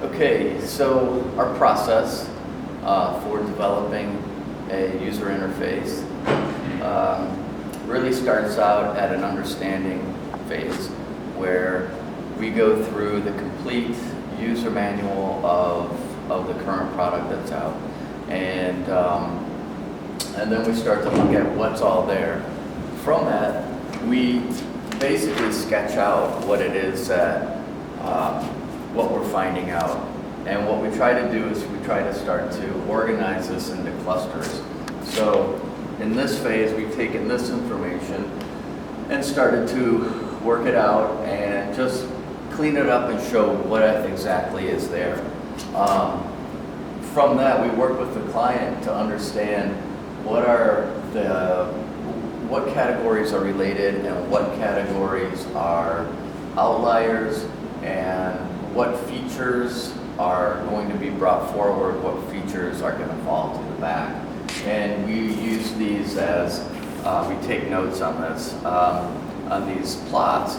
Okay, so our process for developing a user interface really starts out at an understanding phase where we go through the complete user manual of the current product that's out, and then we start to look at what's all there. From that, we basically sketch out what it is that what we're finding out. And what we try to do is we try to start to organize this into clusters. So in this phase, we've taken this information and started to work it out and just clean it up and show what exactly is there. From that, we work with the client to understand what categories are related and what categories are outliers, and what features are going to be brought forward, what features are going to fall to the back. And we use these as, we take notes on this, on these plots.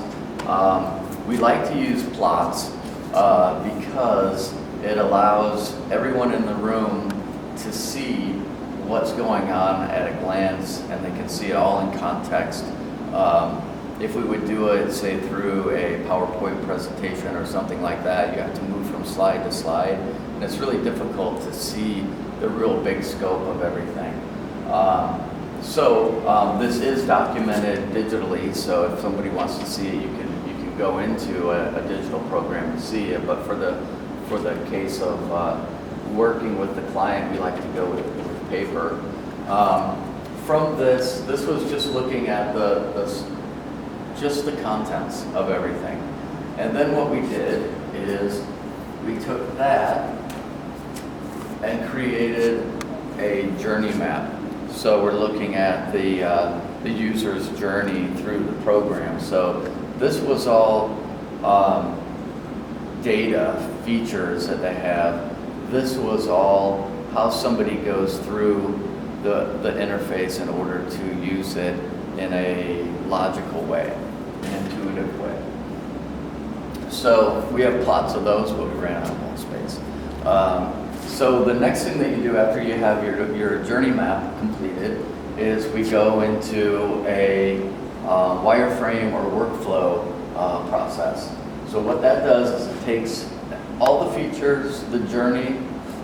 We like to use plots because it allows everyone in the room to see what's going on at a glance, and they can see it all in context. If we would do it, say, through a PowerPoint presentation or something like that, you have to move from slide to slide, and it's really difficult to see the real big scope of everything. This is documented digitally, so if somebody wants to see it, you can go into a digital program and see it. But for the case of working with the client, we like to go with paper. From this was just looking at just the contents of everything. And then what we did is we took that and created a journey map. So we're looking at the user's journey through the program. So this was all data, features that they have. This was all how somebody goes through the interface in order to use it in a logical way, an intuitive way. So we have plots of those, but we ran out of wall space. So the next thing that you do after you have your journey map completed is we go into a wireframe or workflow process. So what that does is it takes all the features, the journey,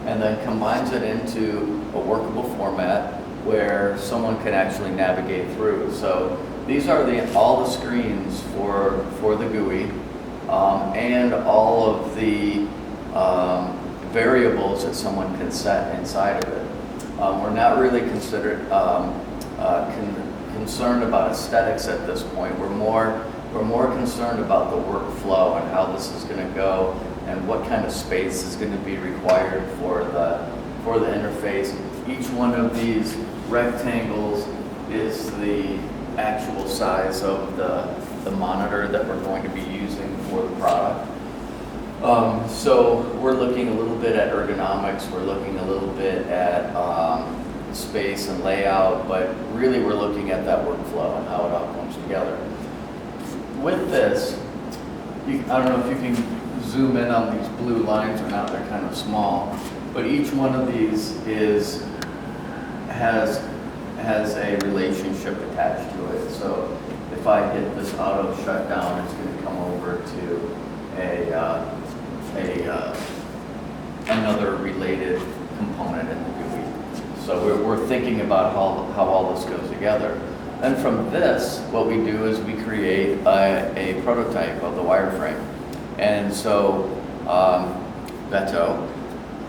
and then combines it into a workable format where someone can actually navigate through. So these are all the screens for the GUI and all of the variables that someone can set inside of it. We're not really concerned about aesthetics at this point. We're more concerned about the workflow and how this is going to go and what kind of space is going to be required for the interface. Each one of these rectangles is the actual size of the monitor that we're going to be using for the product. So we're looking a little bit at ergonomics, we're looking a little bit at space and layout, but really we're looking at that workflow and how it all comes together. With this, I don't know if you can zoom in on these blue lines or not, they're kind of small, but each one of these has a relationship attached to it. So if I hit this auto shutdown, it's going to come over to another related component in the GUI. So we're thinking about how all this goes together. And from this, what we do is we create a prototype of the wireframe. And so Beto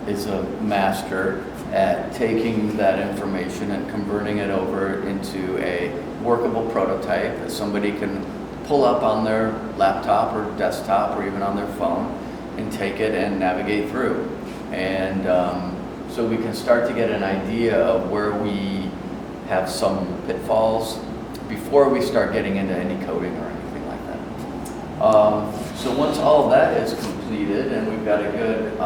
is a master at taking that information and converting it over into a workable prototype that somebody can pull up on their laptop or desktop or even on their phone and take it and navigate through. And so we can start to get an idea of where we have some pitfalls before we start getting into any coding or anything like that. So once all of that is completed and we've got a good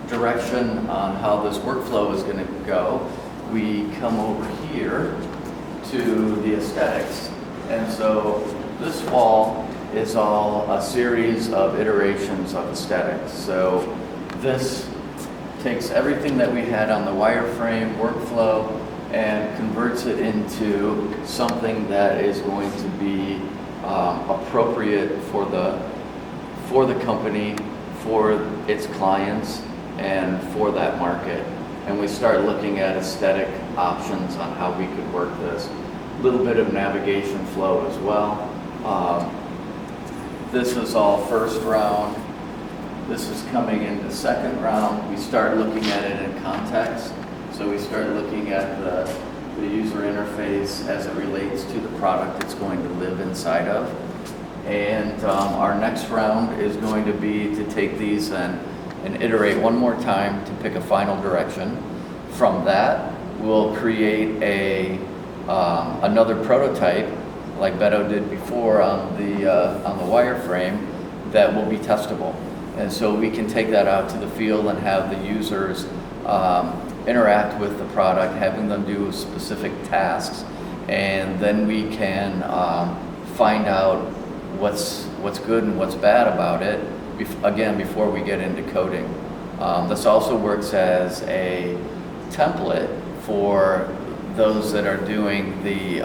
direction on how this workflow is going to go, we come over here to the aesthetics. And so this wall is all a series of iterations of aesthetics. So this takes everything that we had on the wireframe workflow and converts it into something that is going to be appropriate for the company, for its clients, and for that market. And we start looking at aesthetic options on how we could work this. A little bit of navigation flow as well. This is all first round. This is coming into second round. We start looking at it in context. So we start looking at the user interface as it relates to the product it's going to live inside of. And our next round is going to be to take these and iterate one more time to pick a final direction. From that, we'll create another prototype, like Beto did before on the wireframe, that will be testable. And so we can take that out to the field and have the users interact with the product, having them do specific tasks, and then we can find out what's good and what's bad about it, again, before we get into coding. This also works as a template for those that are doing the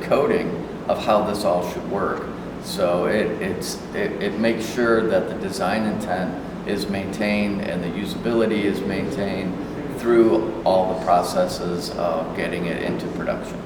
coding of how this all should work. So it makes sure that the design intent is maintained and the usability is maintained through all the processes of getting it into production.